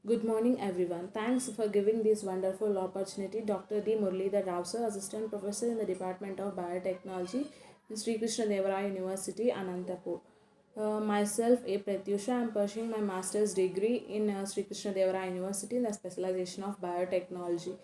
Good morning, everyone. Thanks for giving this wonderful opportunity. Dr. D. Muralidhar Rao, sir, Assistant Professor in the Department of Biotechnology in Sri Krishna Devaraya University, Anantapur. Myself, A. Pratyusha, I am pursuing my master's degree in Sri Krishna Devaraya University in the specialization of biotechnology.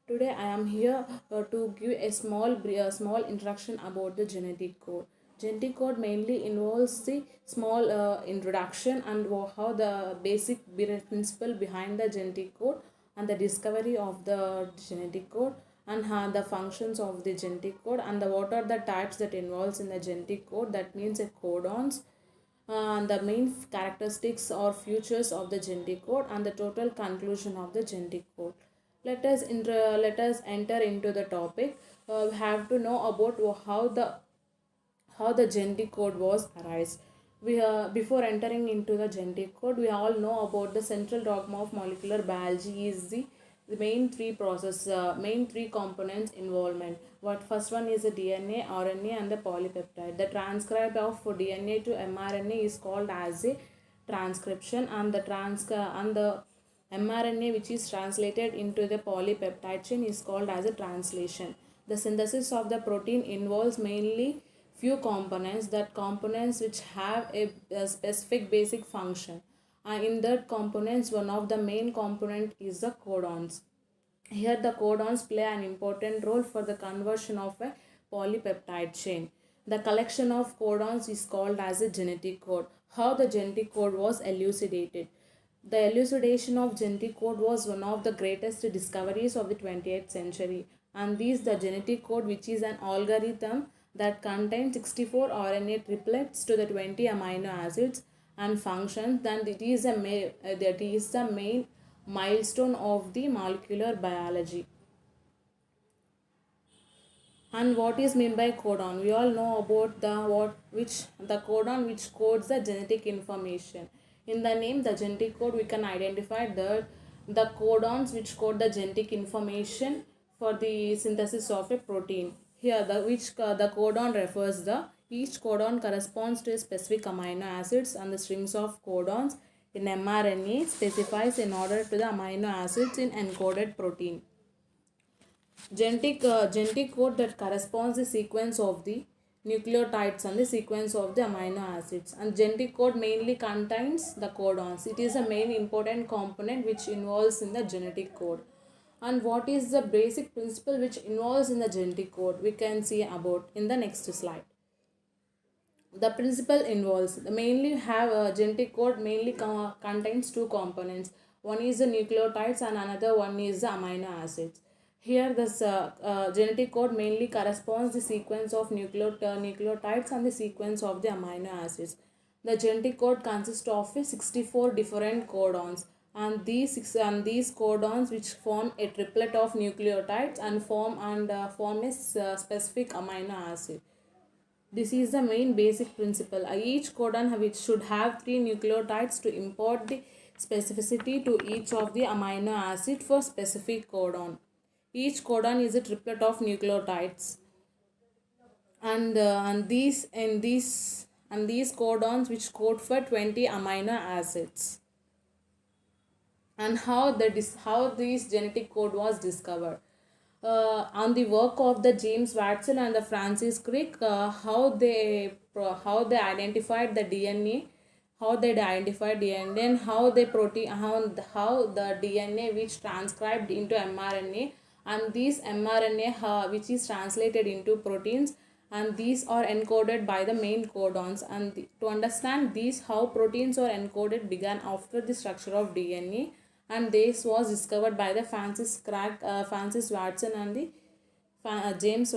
Today, I am here to give a small introduction about the genetic code. Genetic code mainly involves the small introduction and how the basic principle behind the genetic code and the discovery of the genetic code and how the functions of the genetic code and what are the types that involves in the genetic code, that means the codons, the main characteristics or features of the genetic code and the total conclusion of the genetic code. Let us enter into the topic. We have to know about how the genetic code was arise. We Before entering into the genetic code, we all know about the central dogma of molecular biology is the main three components involvement. What first one is the DNA, RNA, and the polypeptide. The transcribe of DNA to mRNA is called as a transcription, and the mRNA, which is translated into the polypeptide chain, is called as a translation. The synthesis of the protein involves mainly few components, that components which have a specific basic function. In that components, one of the main component is the codons. Here the codons play an important role for the conversion of a polypeptide chain. The collection of codons is called as a genetic code. How the genetic code was elucidated? The elucidation of genetic code was one of the greatest discoveries of the 20th century. And this the genetic code, which is an algorithm that contains 64 RNA triplets to the 20 amino acids and functions, then that is the main milestone of the molecular biology. And what is meant by codon? We all know about the codon which codes the genetic information. In the name the genetic code, we can identify the codons which code the genetic information for the synthesis of a protein. Here the codon refers the each codon corresponds to a specific amino acids, and the strings of codons in mRNA specifies in order to the amino acids in encoded protein. Genetic code that corresponds the sequence of the nucleotides and the sequence of the amino acids, and genetic code mainly contains the codons. It is a main important component which involves in the genetic code. And what is the basic principle which involves in the genetic code, we can see about in the next slide. The principle involves mainly have a genetic code mainly contains two components. One is the nucleotides and another one is the amino acids. Here this genetic code mainly corresponds the sequence of nucleotides and the sequence of the amino acids. The genetic code consists of 64 different codons, and these codons which form a triplet of nucleotides and form a specific amino acid. This is the main basic principle. Each codon which should have three nucleotides to impart the specificity to each of the amino acid for specific codon. Each codon is a triplet of nucleotides, and these codons which code for 20 amino acids. And how this genetic code was discovered? On the work of the James Watson and the Francis Crick, how they identified the DNA, and how the DNA which transcribed into mRNA, and these mRNA which is translated into proteins, and these are encoded by the main codons. And to understand these how proteins are encoded began after the structure of DNA, and this was discovered by the Francis Watson and the James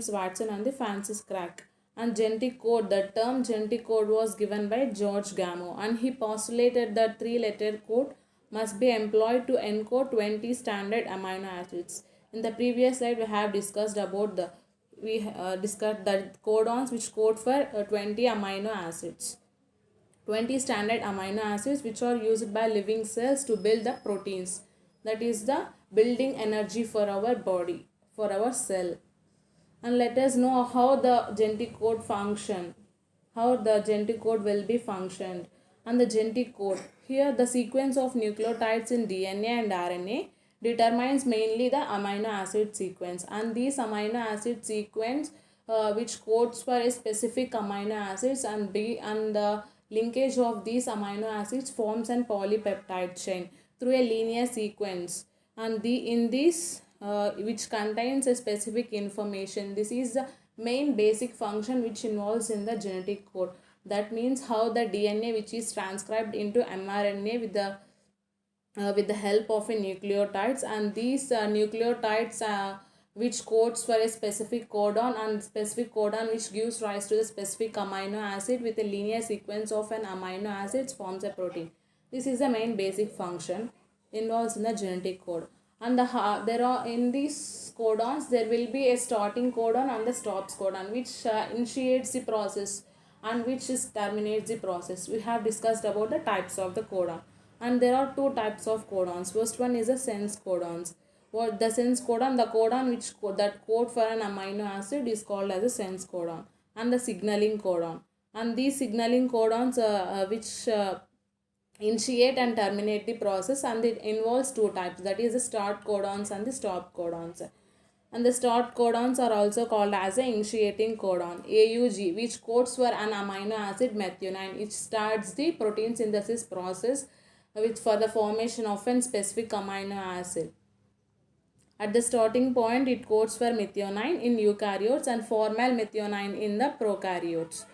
Watson and the Francis Crick. And genetic code, the term genetic code was given by George Gamow, and he postulated that three-letter code must be employed to encode 20 standard amino acids. In the previous slide, we discussed the codons which code for 20 amino acids. 20 standard amino acids which are used by living cells to build the proteins, that is the building energy for our body, for our cell. And let us know how the genetic code will be functioned. And the genetic code. Here, the sequence of nucleotides in DNA and RNA determines mainly the amino acid sequence, and these amino acid sequence which codes for a specific amino acids and the linkage of these amino acids forms an polypeptide chain through a linear sequence, and the in this which contains a specific information. This is the main basic function which involves in the genetic code. That means how the DNA which is transcribed into mRNA with the help of a nucleotides, and these nucleotides which codes for a specific codon, and specific codon which gives rise to the specific amino acid with a linear sequence of an amino acids forms a protein. This is the main basic function involves in the genetic code. And there are in these codons there will be a starting codon and the stops codon which initiates the process and which is terminates the process. We have discussed about the types of the codon, and there are two types of codons. First one is the sense codons. What the sense codon, the codon which that code for an amino acid is called as a sense codon, and the signaling codon. And these signaling codons which initiate and terminate the process, and it involves two types, that is the start codons and the stop codons. And the start codons are also called as the initiating codon AUG, which codes for an amino acid methionine. It starts the protein synthesis process with for the formation of a specific amino acid. At the starting point, it codes for methionine in eukaryotes and formal methionine in the prokaryotes.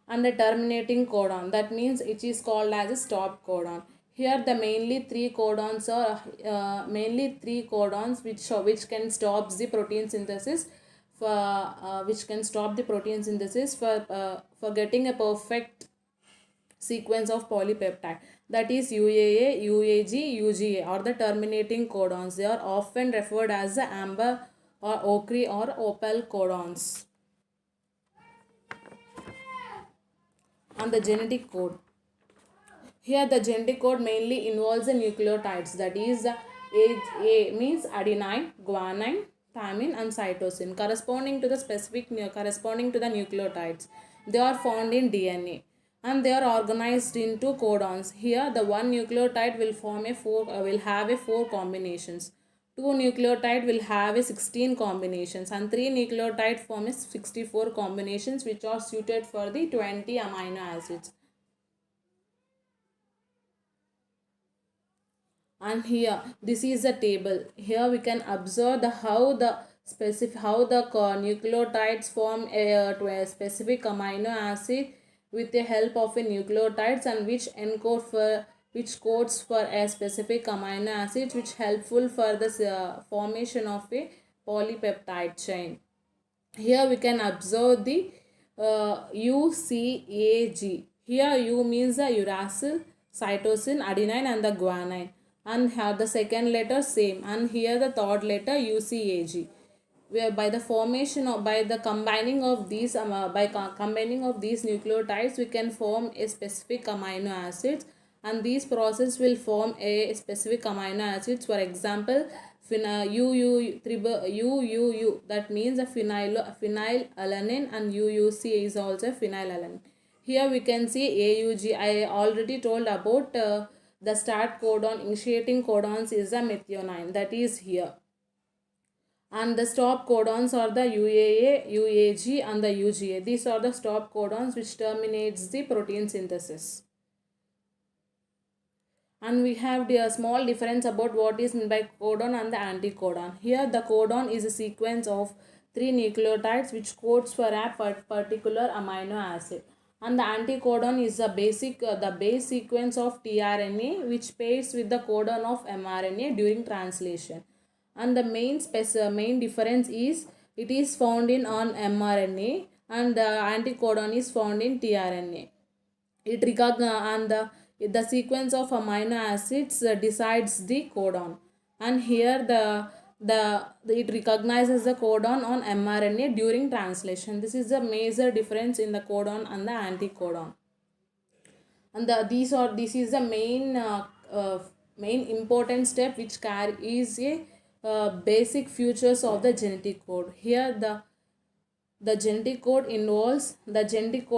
And the terminating codon, that means it is called as a stop codon. Here the mainly three codons are which can stop the protein synthesis for getting a perfect sequence of polypeptide, that is UAA, UAG, UGA or the terminating codons. They are often referred as the amber or ochre or opal codons. And the genetic code. Here the genetic code mainly involves the nucleotides, that is A means adenine, guanine, thymine and cytosine corresponding to the nucleotides. They are found in DNA and they are organized into codons. Here the one nucleotide will have a 4 combinations. 2 nucleotide will have a 16 combinations, and 3 nucleotide form a 64 combinations which are suited for the 20 amino acids. And here this is a table. Here we can observe how the nucleotides form to a specific amino acid with the help of a nucleotides, and which codes for a specific amino acid which helpful for the formation of a polypeptide chain. Here we can observe the UCAG. Here U means the uracil, cytosine, adenine and the guanine, and have the second letter same, and here the third letter UCAG, where by the combining of these nucleotides we can form a specific amino acids, and these process will form a specific amino acids. For example, UUU, that means a phenylalanine, and UUC is also phenylalanine. Here we can see AUG. I already told about the start codon, initiating codons is a methionine, that is here. And the stop codons are the UAA, UAG and the UGA. These are the stop codons which terminates the protein synthesis. And we have the small difference about what is meant by codon and the anticodon. Here the codon is a sequence of 3 nucleotides which codes for a particular amino acid, and the anticodon is the base sequence of tRNA which pairs with the codon of mRNA during translation. And the main difference is it is found in on mRNA, and the anticodon is found in tRNA. It and the sequence of amino acids decides the codon, and here it recognizes the codon on mRNA during translation. This is the major difference in the codon and the anticodon. And this is the main important step which is a basic features of the genetic code. Here The genetic code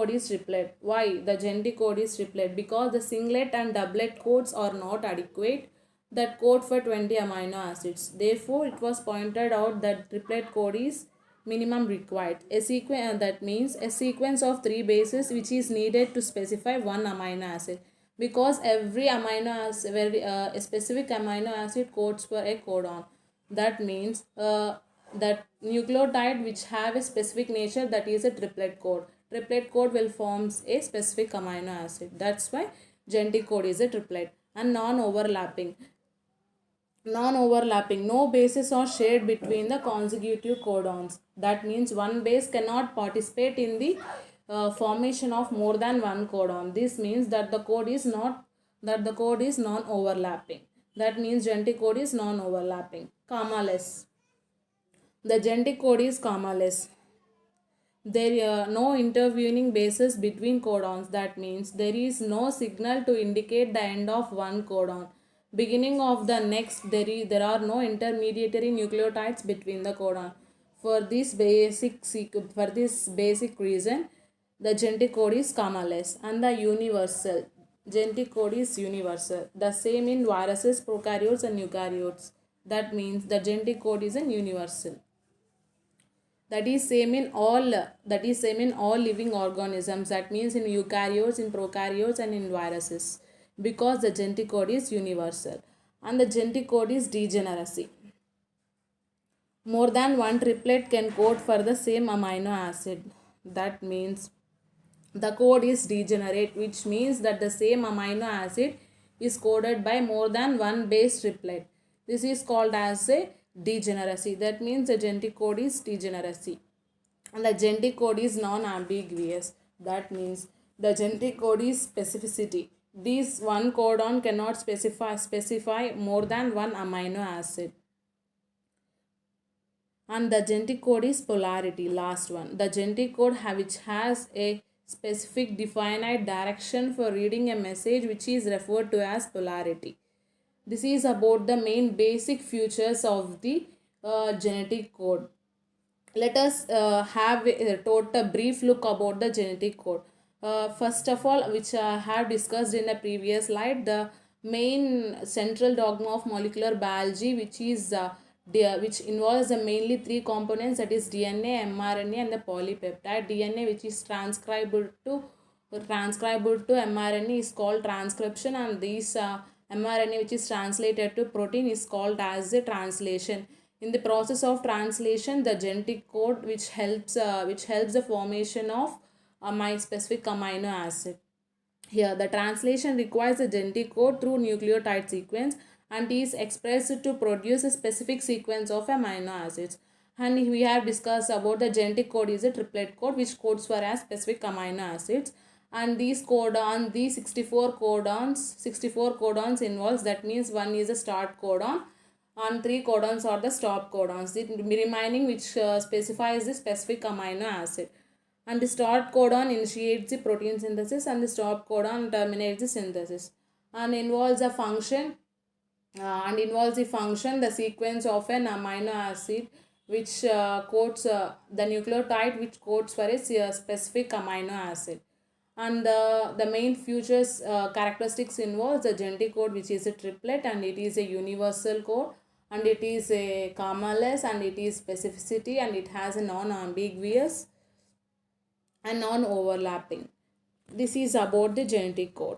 is triplet. Why the genetic code is triplet? Because the singlet and doublet codes are not adequate that code for 20 amino acids. Therefore, it was pointed out that triplet code is minimum required. A sequence that means a sequence of 3 bases which is needed to specify one amino acid. Because every amino acid, a specific amino acid codes for a codon. That means that nucleotide which have a specific nature, that is a triplet code. Triplet code will forms a specific amino acid. That's why genetic code is a triplet. And non-overlapping. Non-overlapping, no bases are shared between the consecutive codons. That means one base cannot participate in the formation of more than one codon. This means that the code is non-overlapping. That means genetic code is non-overlapping. Commaless. The genetic code is commaless. There are no intervening bases between codons. That means there is no signal to indicate the end of one codon, beginning of the next. There are no intermediary nucleotides between the codon. For this basic reason, the genetic code is commaless. And the universal. Genetic code is universal. The same in viruses, prokaryotes and eukaryotes. That means the genetic code is an universal. That is same in all living organisms. That means in eukaryotes, in prokaryotes and in viruses, because the genetic code is universal. And the genetic code is degeneracy. More than one triplet can code for the same amino acid. That means the code is degenerate, which means that the same amino acid is coded by more than one base triplet. This is called as a degeneracy. That means the genetic code is degeneracy. And the genetic code is non-ambiguous. That means the genetic code is specificity. This one codon cannot specify more than one amino acid. And the genetic code is polarity. Last one. The genetic code which has a specific definite direction for reading a message, which is referred to as polarity. This is about the main basic features of the genetic code. Let us have a brief look about the genetic code. First of all, which I have discussed in a previous slide, the main central dogma of molecular biology, which involves mainly 3 components, that is DNA, mRNA and the polypeptide. DNA, which is transcribed to mRNA, is called transcription, and these mRNA, which is translated to protein, is called as a translation. In the process of translation, the genetic code which helps the formation of my specific amino acid. Here, the translation requires a genetic code through nucleotide sequence and is expressed to produce a specific sequence of amino acids. And we have discussed about the genetic code is a triplet code which codes for a specific amino acids. And these 64 codons involves, that means one is a start codon and 3 codons are the stop codons, the remaining which specifies the specific amino acid. And the start codon initiates the protein synthesis and the stop codon terminates the synthesis, and involves the function, the sequence of an amino acid which codes the nucleotide which codes for a specific amino acid. And the main features characteristics involves the genetic code, which is a triplet, and it is a universal code, and it is a commaless, and it is specificity, and it has a non-ambiguous and non-overlapping. This is about the genetic code.